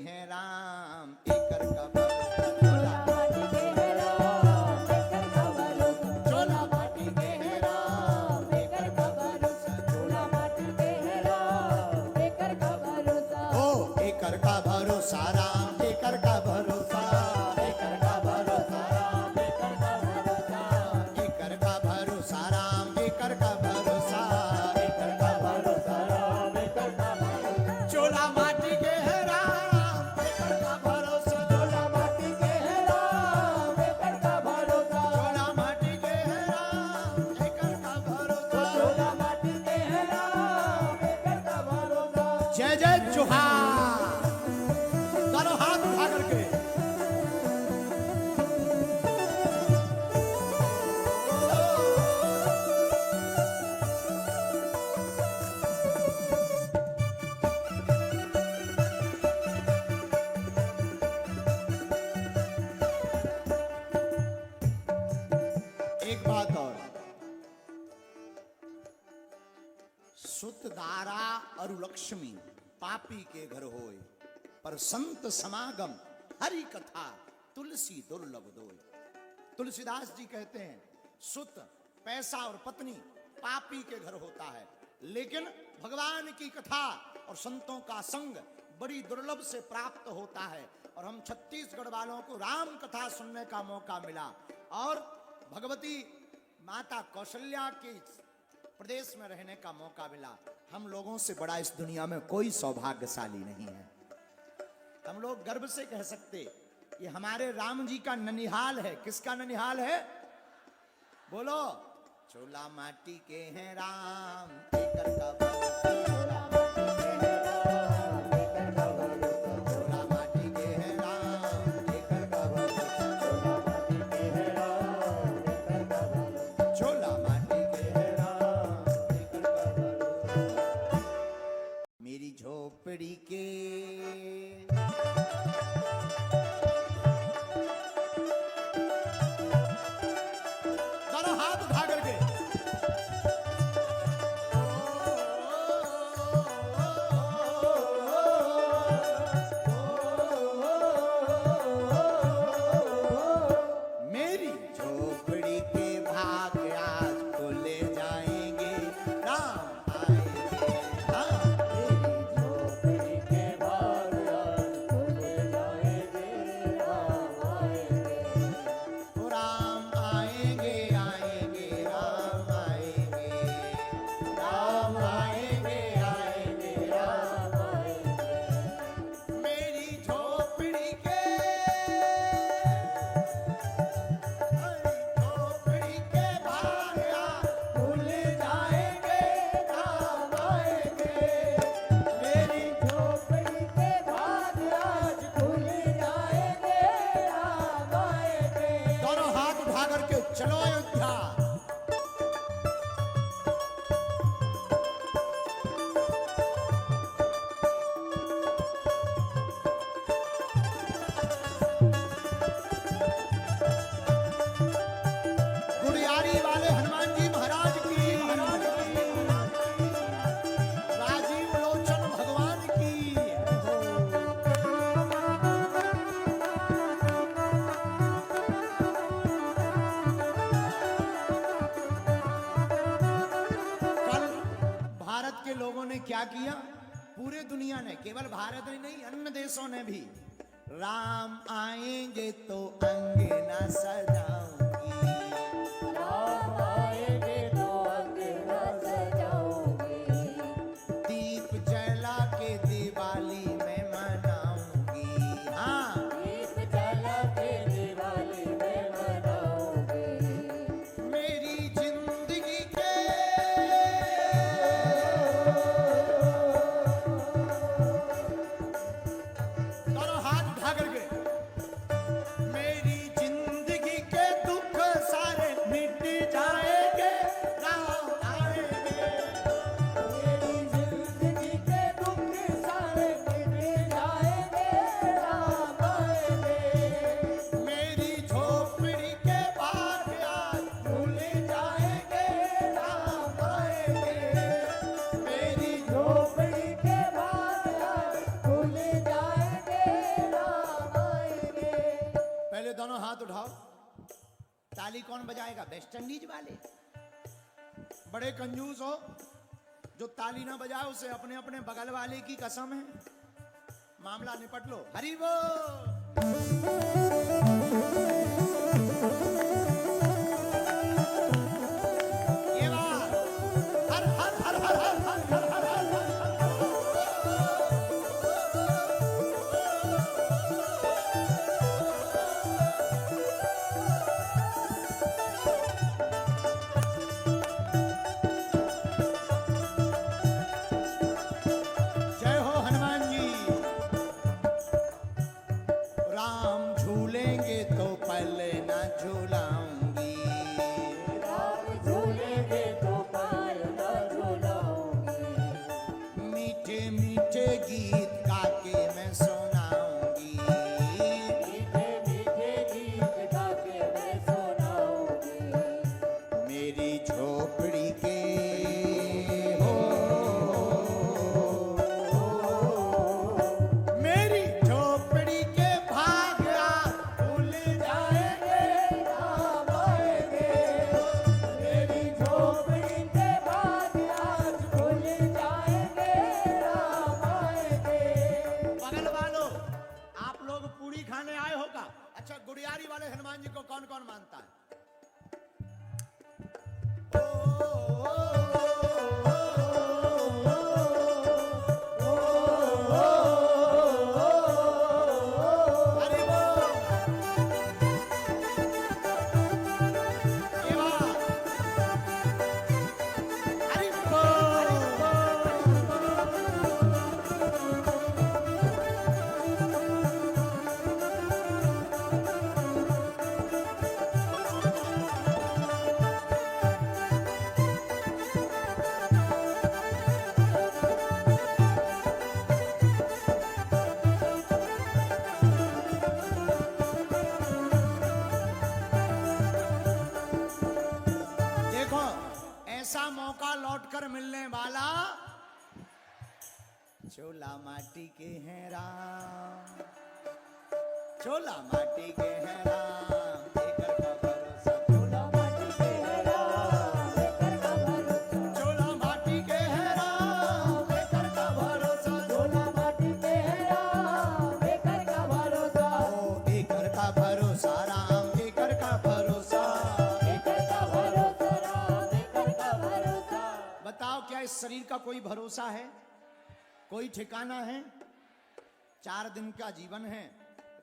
हैं राम, एकर का भरोसा चोला माटी के हैं राम, एकर का भरोसा चोला माटी के हैं राम, एकर का भरोसा चोला माटी के हैं राम, एकर का भरोसा ओ एकर का भरोसा राम, एकर का भरोसा, एकर का भरोसा राम, एकर का भरोसा, एकर का भरोसा राम, एकर का भरोसा, एकर का भरोसा राम, एकर का भरोसा चोला माटी के हैं राम, एकर का भरोसा चोला माटी के हैं राम, एकर का भरोसा चोला माटी के हैं राम, एकर का भरोसा चोला माटी के हैं राम, एकर का भरोसा। जय जय जोहार, दोनों हाथ उठा करके एक बात और, सुत दारा अरु लक्ष्मी पापी के घर होए, पर संत समागम हरि कथा तुलसी दुर्लभ दोय। तुलसीदास जी कहते हैं सुत पैसा और पत्नी पापी के घर होता है, लेकिन भगवान की कथा और संतों का संग बड़ी दुर्लभ से प्राप्त होता है। और हम छत्तीसगढ़ वालों को राम कथा सुनने का मौका मिला और भगवती माता कौशल्या के प्रदेश में रहने का मौका मिला। हम लोगों से बड़ा इस दुनिया में कोई सौभाग्यशाली नहीं है। हम लोग गर्व से कह सकते ये हमारे राम जी का ननिहाल है। किसका ननिहाल है? बोलो। चोला माटी के हैं राम, एकर का भरोसा चोला माटी के हैं राम, एकर का भरोसा चोला माटी के हैं राम, एकर का भरोसा चोला माटी के हैं राम, एकर का भरोसा चोला माटी के हैं राम, एकर का भरोसा। मेरी झोपड़ी के दोनों हाथ उठा करके मेरी झोपड़ी के भाग आज खुले जाएंगे, राम आएंगे राम। मेरी झोपड़ी के भाग आज खुले जाएंगे, राम आएंगे, राम आएंगे आएंगे राम आएंगे, राम आएंगे आएंगे राम आएंगे। मेरी झोपड़ी के झोपड़ी के भाग आज खुल जाएंगे, राम आएंगे। मेरी झोपड़ी के भाग आज खुल जाएंगे, राम आएंगे। दोनों हाथ उठा करके चलो अयोध्या। गुड़ियारी वाले हनुमान जी महाराज की, राजीव लोचन भगवान की। कल भारत के लोगों ने क्या किया? पूरे दुनिया ने, केवल भारत ही नहीं अन्य देशों ने भी, राम आएंगे तो अंगना सजाऊंगी, राम आएंगे तो अंगना सजाऊंगी, दीप जला के दिवाली में मनाऊंगी, हाँ दीप जला के दिवाली में मनाऊंगी। मेरी जिंदगी के दोनों हाथ उठा करके, मेरी जिंदगी के ताली कौन बजाएगा? वेस्ट इंडीज वाले। बड़े कंजूस हो, जो ताली ना बजाए उसे अपने अपने बगल वाले की कसम है। मामला निपट लो। हरि बोल। ये बात हर हर हर हर हर हर हर हर हर मिलने वाला चोला माटी के हैं राम, चोला माटी के हैं राम, देकर का भरोसा चोला माटी के हैं राम, देकर का भरोसा चोला माटी के हैं राम, देकर का भरोसा चोला माटी के हैं राम, देकर का भरोसा ओ देकर का भरोसा राम, देकर का भरोसा, देकर का भरोसा राम, देकर का भरोसा। बताओ क्या इस शरीर का कोई भरोसा है? कोई ठिकाना है? 4 दिन का जीवन है,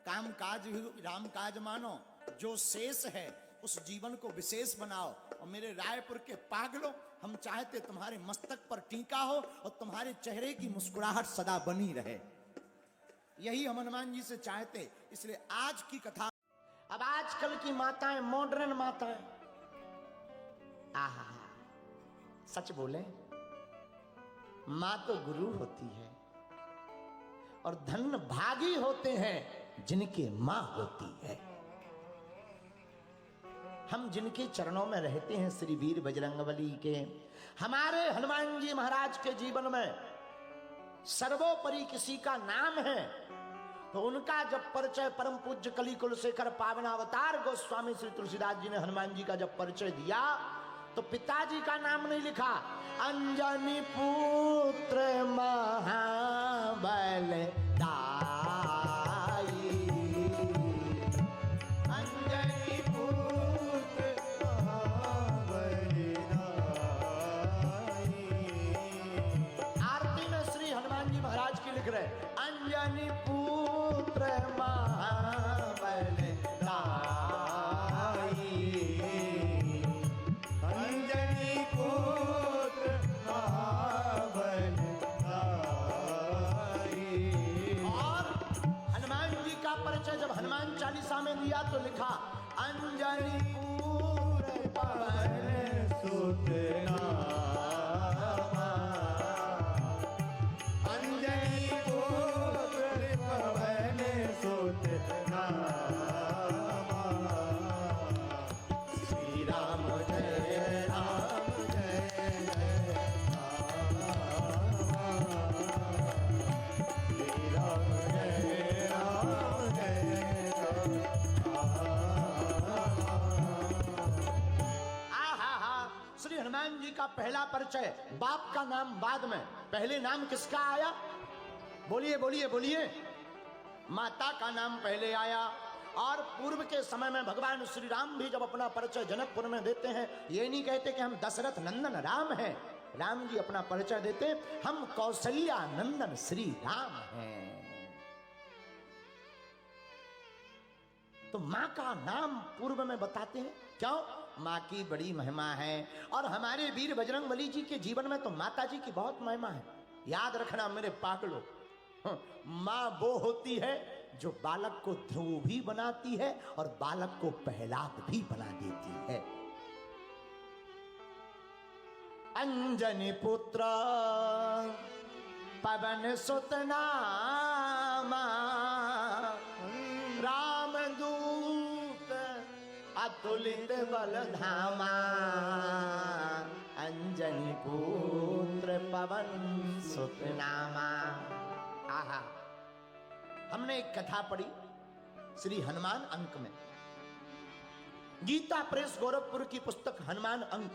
काम काज राम काज मानो, जो शेष है उस जीवन को विशेष बनाओ। और मेरे रायपुर के पागलों, हम चाहते तुम्हारे मस्तक पर टीका हो और तुम्हारे चेहरे की मुस्कुराहट सदा बनी रहे। यही हम हनुमान जी से चाहते। इसलिए आज की कथा, अब आजकल की माताएं मॉडर्न माताएं, आहा सच बोले, मां तो गुरु होती है और धन भागी होते हैं जिनके मां होती है। हम जिनके चरणों में रहते हैं, श्री वीर बजरंगबली के, हमारे हनुमान जी महाराज के जीवन में सर्वोपरि किसी का नाम है तो उनका जब परिचय परम पूज्य कली कुलशेखर पावनावतार गोस्वामी श्री तुलसीदास जी ने हनुमान जी का जब परिचय दिया तो पिताजी का नाम नहीं लिखा, अंजनी पुत्र महाबल दाई, अंजनी पुत्र महाबल दाई। आरती में श्री हनुमान जी महाराज की लिख रहे, अंजनी पुत्र महाबल दाई, अंजनी पुत्र महाबल दाई। और हनुमान जी का परिचय जब हनुमान चालीसा में दिया तो लिखा, अंजनी पुत्र पवन सुत नामा, अंजनी पुत्र पवन सुत नामा। श्री राम जय राम जय जय राम, श्री राम जय राम जय राम। का पहला परिचय, बाप का नाम बाद में, पहले नाम किसका आया? बोलिए बोलिए बोलिए। माता का नाम पहले आया। और पूर्व के समय में भगवान श्री राम भी जब अपना परिचय जनकपुर में देते हैं, ये नहीं कहते कि हम दशरथ नंदन राम हैं। राम जी अपना परिचय देते, हम कौशल्या नंदन श्री राम हैं। तो माँ का नाम पूर्व में बताते हैं, क्यों? माँ की बड़ी महिमा है। और हमारे वीर बजरंगबली जी के जीवन में तो माता जी की बहुत महिमा है। याद रखना मेरे पागलों, माँ वो होती है जो बालक को ध्रुव भी बनाती है और बालक को प्रहलाद भी बना देती है। अंजनी पुत्र पवन सुत नामा, रामदूत अतुलित बल धामा। अंजनी पुत्र पवन सुत नामा। आहा, हमने एक कथा पढ़ी श्री हनुमान अंक में, गीता प्रेस गोरखपुर की पुस्तक हनुमान अंक,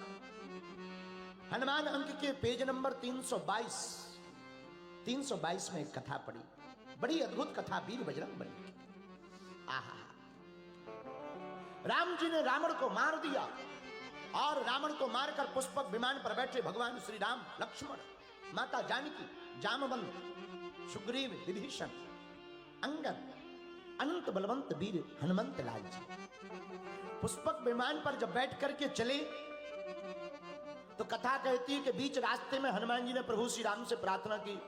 हनुमान अंक के पेज नंबर 322 में एक कथा पढ़ी, बड़ी अद्भुत कथा वीर बजरंगबली की। आहा, राम जी ने रावण को मार दिया और रावण को मारकर पुष्पक विमान पर बैठे भगवान श्री राम, लक्ष्मण, माता जानकी, जामवंत, सुग्रीव, विभीषण, अंगद, अनंत बलवंत वीर हनुमंत लाल जी पुष्पक विमान पर जब बैठ करके चले तो कथा कहती है कि बीच रास्ते में हनुमान जी ने प्रभु श्री राम से प्रार्थना की,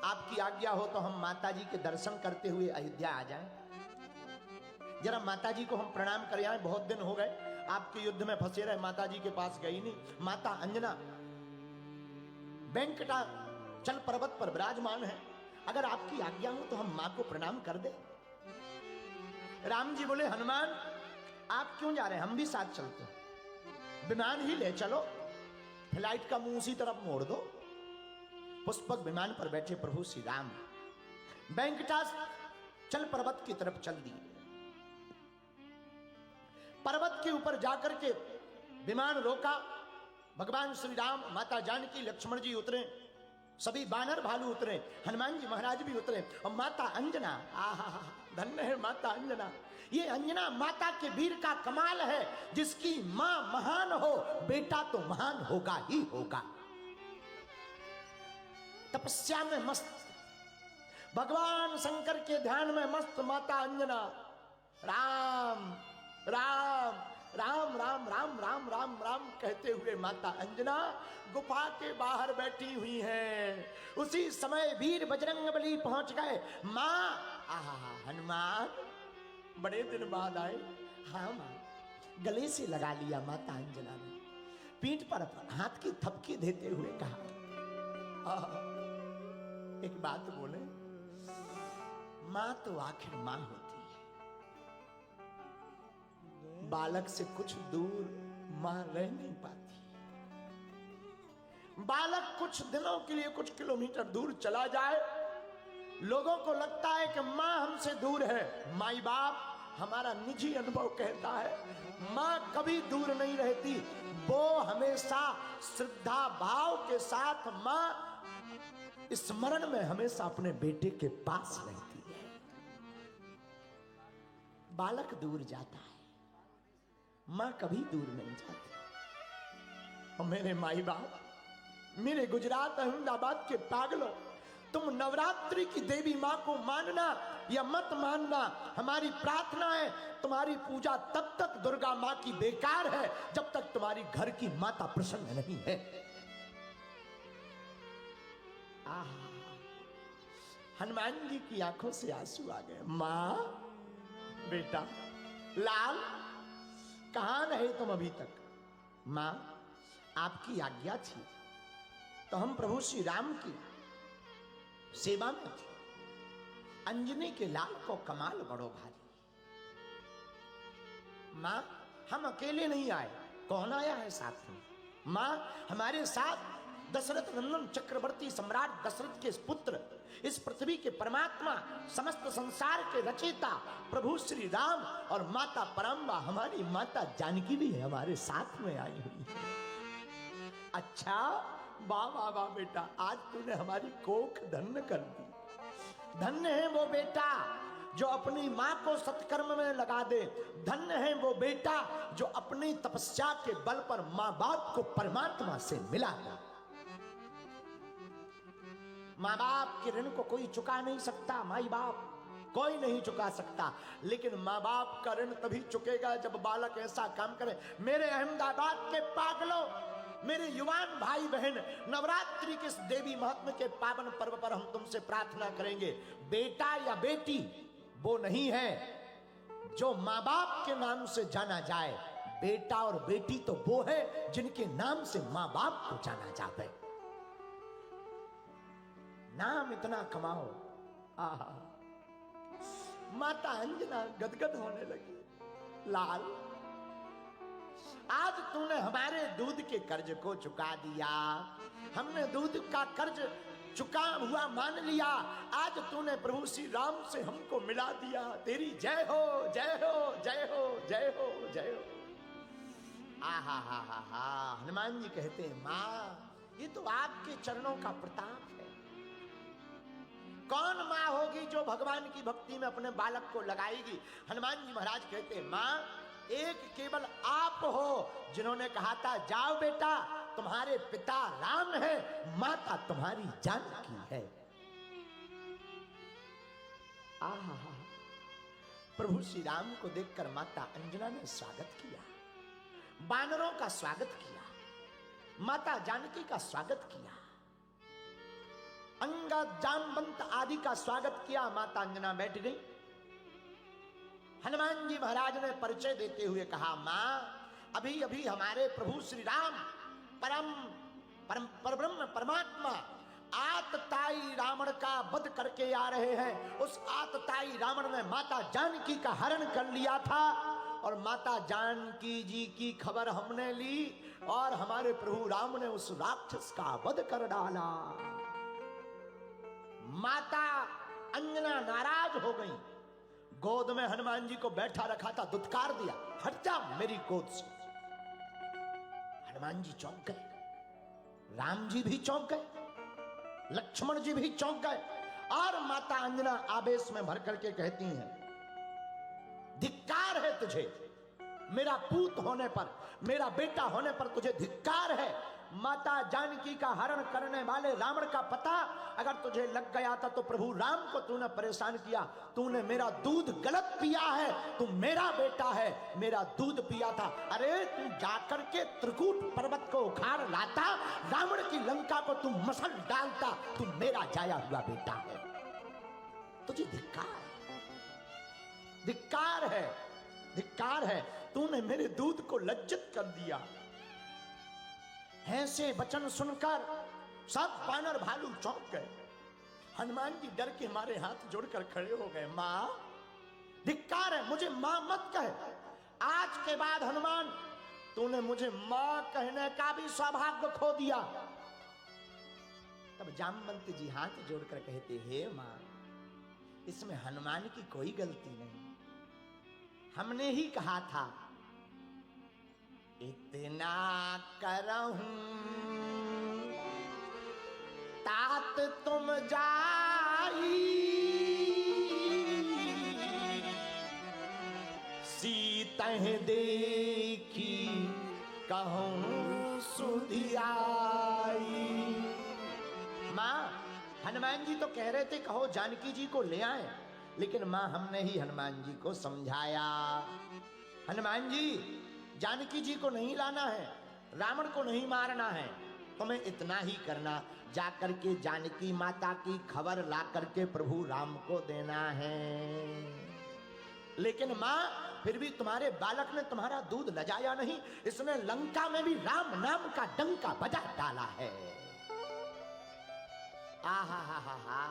आपकी आज्ञा हो तो हम माता जी के दर्शन करते हुए अयोध्या आ जाएं, जरा माता जी को हम प्रणाम कर आए, बहुत दिन हो गए आपके युद्ध में फंसे रहे, माता जी के पास गई नहीं। माता अंजना वेंकटा चल पर्वत पर विराजमान है, अगर आपकी आज्ञा हो तो हम मां को प्रणाम कर दे। राम जी बोले, हनुमान आप क्यों जा रहे हैं, हम भी साथ चलते हैं, विमान ही ले चलो, फ्लाइट का मुंह उसी तरफ मोड़ दो। पुष्पक विमान पर बैठे प्रभु श्री राम वेंकटास चल पर्वत की तरफ चल दिए। पर्वत के ऊपर जाकर के विमान रोका, भगवान श्री राम, माता जानकी, लक्ष्मण जी उतरे, सभी बानर भालू उतरे, हनुमान जी महाराज भी उतरे, और माता अंजना, आहा धन्य है माता अंजना। ये अंजना माता के वीर का कमाल है, जिसकी मां महान हो बेटा तो महान होगा ही होगा। तपस्या में मस्त, भगवान शंकर के ध्यान में मस्त माता अंजना, राम राम राम राम राम राम राम राम कहते हुए माता अंजना गुफा के बाहर बैठी हुई हैं। उसी समय वीर बजरंगबली पहुंच गए। मां, आहा हनुमान बड़े दिन बाद आए। हाँ मां, गले से लगा लिया माता अंजना ने, पीठ पर हाथ की थपकी देते हुए कहा, एक बात बोले, मां तो आखिर मां होती है, बालक से कुछ दूर मां रह नहीं पाती। बालक कुछ दिनों के लिए कुछ किलोमीटर दूर चला जाए, लोगों को लगता है कि मां हमसे दूर है। माई बाप, हमारा निजी अनुभव कहता है मां कभी दूर नहीं रहती, वो हमेशा श्रद्धा भाव के साथ मां स्मरण में हमेशा अपने बेटे के पास रहती है। बालक दूर जाता है, मां कभी दूर नहीं जाती। और मेरे माई बाप, मेरे गुजरात अहमदाबाद के पागलों, तुम नवरात्रि की देवी मां को मानना या मत मानना, हमारी प्रार्थना है तुम्हारी पूजा तब तक दुर्गा मां की बेकार है जब तक तुम्हारी घर की माता प्रसन्न नहीं है। हनुमान जी की आंखों से आंसू आ गए। मां, बेटा, लाल, कहां रहे तुम अभी तक? मां, आपकी आज्ञा थी तो हम प्रभु श्री राम की सेवा में थे। अंजनी के लाल को कमाल बड़ो भारी। मां, हम अकेले नहीं आए, कौन आया है साथ में? मां, हमारे साथ दशरथ नंदन चक्रवर्ती सम्राट दशरथ के पुत्र, इस पृथ्वी के परमात्मा, समस्त संसार के रचयिता प्रभु श्री राम और माता परम्बा हमारी माता जानकी भी हमारे साथ में आई हुई है। अच्छा, वाह वाह वाह बेटा, आज तूने हमारी कोख धन्य कर दी। धन्य है वो बेटा जो अपनी मां को सत्कर्म में लगा दे। धन्य है वो बेटा जो अपनी तपस्या के बल पर मां बाप को परमात्मा से मिला दे। माँ बाप के ऋण को कोई चुका नहीं सकता, माई बाप कोई नहीं चुका सकता, लेकिन माँ बाप का ऋण तभी चुकेगा जब बालक ऐसा काम करे। मेरे अहमदाबाद के पागलों, मेरे युवान भाई बहन, नवरात्रि के इस देवी महात्म्य के पावन पर्व पर हम तुमसे प्रार्थना करेंगे, बेटा या बेटी वो नहीं है जो माँ बाप के नाम से जाना जाए। बेटा और बेटी तो वो है जिनके नाम से माँ बाप को जाना जाता है। नाम इतना कमाओ। आहा, माता अंजना गदगद होने लगी। लाल, आज तूने हमारे दूध के कर्ज को चुका दिया, हमने दूध का कर्ज चुका हुआ मान लिया। आज तूने प्रभु श्री राम से हमको मिला दिया। तेरी जय हो, जय हो, जय हो, जय हो, जय हो। आहा हा हा हा। हनुमान जी कहते हैं, मां ये तो आपके चरणों का प्रताप है। कौन मां होगी जो भगवान की भक्ति में अपने बालक को लगाएगी? हनुमान जी महाराज कहते हैं, मां एक केवल आप हो जिन्होंने कहा था, जाओ बेटा तुम्हारे पिता राम है, माता तुम्हारी जानकी है। आहा, प्रभु श्री राम को देखकर माता अंजना ने स्वागत किया, बानरों का स्वागत किया, माता जानकी का स्वागत किया, अंगद जामवंत आदि का स्वागत किया। माता अंजना बैठ गई। हनुमान जी महाराज ने परिचय देते हुए कहा, मां अभी अभी हमारे प्रभु श्री राम परब्रह्म परमात्मा आतताई रावण का वध करके आ रहे हैं। उस आतताई रावण ने माता जानकी का हरण कर लिया था और माता जानकी जी की खबर हमने ली और हमारे प्रभु राम ने उस राक्षस का वध कर डाला। माता अंजना नाराज हो गई, गोद में हनुमान जी को बैठा रखा था, दुत्कार दिया, हट जा मेरी गोद से। हनुमान जी चौंक गए, राम जी भी चौंक गए, लक्ष्मण जी भी चौंक गए और माता अंजना आवेश में भर करके कहती हैं, धिक्कार है तुझे, मेरा पूत होने पर, मेरा बेटा होने पर तुझे धिक्कार है। माता जानकी का हरण करने वाले रावण का पता अगर तुझे लग गया था तो प्रभु राम को तूने परेशान किया। तूने मेरा दूध गलत पिया है, तू मेरा बेटा है, मेरा दूध पिया था। अरे तू जाकर के त्रिकूट पर्वत को उखाड़ लाता, रावण की लंका को तू मसल डालता, तू मेरा जाया हुआ बेटा है। तुझे धिक्कार, धिक्कार है, धिक्कार है, तूने मेरे दूध को लज्जित कर दिया। ऐसे वचन सुनकर सब बानर भालू चौंक गए। हनुमान जी डर के मारे हाथ जोड़कर खड़े हो गए। मां धिक्कार है, मुझे मां मत कहे। आज के बाद हनुमान तूने मुझे मां कहने का भी सौभाग्य खो दिया। तब जामवंत जी हाथ जोड़कर कहते, हे मां इसमें हनुमान की कोई गलती नहीं, हमने ही कहा था इतना करहूं तात तुम जाई, सीतह देखी कहूं सुधियाई। मां हनुमान जी तो कह रहे थे कहो जानकी जी को ले आए, लेकिन मां हमने ही हनुमान जी को समझाया, हनुमान जी जानकी जी को नहीं लाना है, रावण को नहीं मारना है, तुम्हें इतना ही करना, जाकर के जानकी माता की खबर ला करके प्रभु राम को देना है। लेकिन मां फिर भी तुम्हारे बालक ने तुम्हारा दूध लजाया नहीं, इसने लंका में भी राम नाम का डंका बजा डाला है। आहा हा हा हा।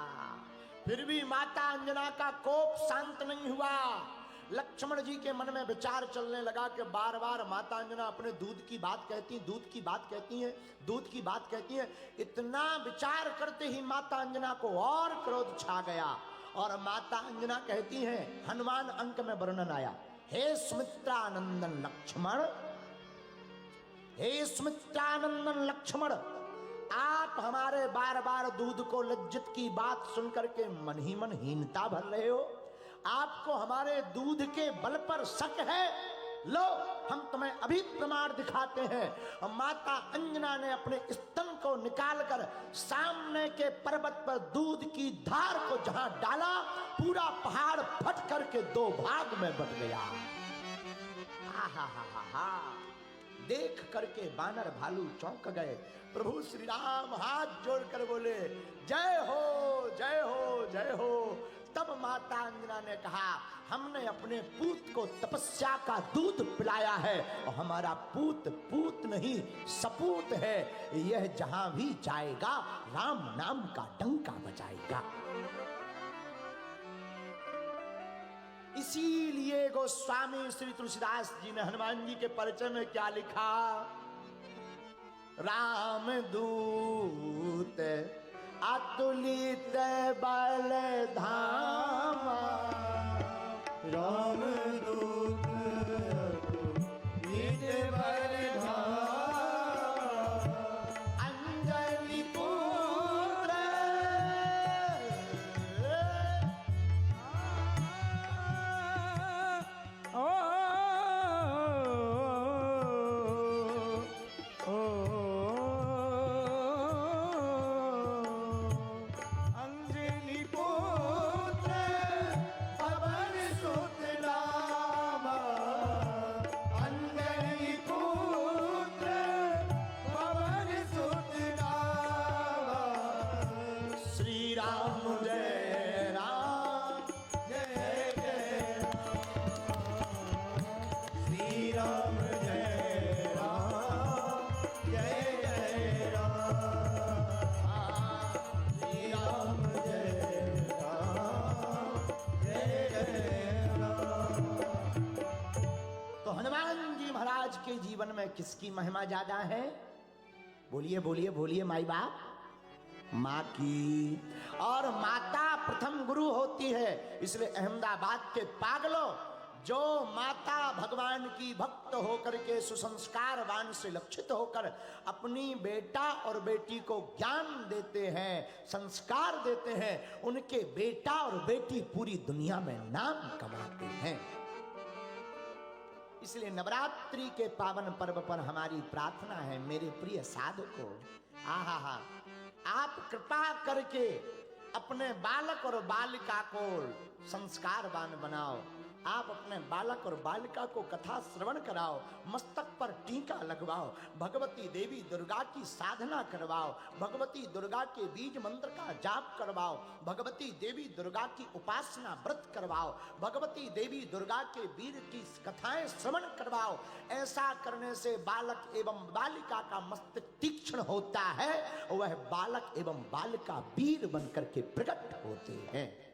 फिर भी माता अंजना का कोप शांत नहीं हुआ। लक्ष्मण जी के मन में विचार चलने लगा कि बार बार माता अंजना अपने दूध की बात कहती, दूध की बात कहती हैं, दूध की बात कहती हैं। इतना विचार करते ही माता अंजना को और क्रोध छा गया और माता अंजना कहती हैं, हनुमान अंक में वर्णन आया, हे सुमित्रा नंदन लक्ष्मण, हे सुमित्रानंदन लक्ष्मण, आप हमारे बार बार दूध को लज्जित की बात सुनकर के मन ही मन हीनता भर रहे हो। आपको हमारे दूध के बल पर शक है? लो, हम तुम्हें अभी प्रमाण दिखाते हैं। माता अंजना ने अपने स्तन को निकालकर सामने के पर्वत पर दूध की धार को जहां डाला, पूरा पहाड़ फट करके दो भाग में बट गया। आहा, देख करके बानर भालू चौंक गए। प्रभु श्री राम हाथ जोड़कर बोले, जय हो, जय हो, जय हो। तब माता अंजना ने कहा, हमने अपने पूत को तपस्या का दूध पिलाया है और हमारा पूत पूत नहीं सपूत है। यह जहां भी जाएगा राम नाम का डंका बजाएगा। इसीलिए गोस्वामी श्री तुलसीदास जी ने हनुमान जी के परिचय में क्या लिखा? राम दूत अतुलित बल धामा, राम दूत अतुलित बल धामा, अंजलि पुत्र अंजलि पुत्र पवन सुत रामा, अंजलि पुत्र पवन सुत रामा। श्री राम जय राम, जय जय श्री राम, जय राम, जय जय राम, श्री राम, जय राम, जय जय राम। तो हनुमान जी महाराज के जीवन में किसकी महिमा ज्यादा है? बोलिए बोलिए बोलिए माई बाप। माँ की। और माता प्रथम गुरु होती है। इसलिए अहमदाबाद के पागलों, जो माता भगवान की भक्त होकर के सुसंस्कारवान से लक्षित होकर अपनी बेटा और बेटी को ज्ञान देते हैं, संस्कार देते हैं, उनके बेटा और बेटी पूरी दुनिया में नाम कमाते हैं। इसलिए नवरात्रि के पावन पर्व पर हमारी प्रार्थना है, मेरे प्रिय साधकों, आहा, आप कृपा करके अपने बालक और बालिका को संस्कारवान बनाओ। आप अपने बालक और बालिका को कथा श्रवण कराओ, मस्तक पर टीका लगवाओ, भगवती देवी दुर्गा की साधना करवाओ, भगवती दुर्गा के बीज मंत्र का जाप करवाओ, भगवती देवी दुर्गा की उपासना व्रत करवाओ, भगवती देवी दुर्गा के वीर की कथाएं श्रवण करवाओ। ऐसा करने से बालक एवं बालिका का मस्तक तीक्ष्ण होता है, वह बालक एवं बालिका वीर बनकर के प्रकट होते हैं।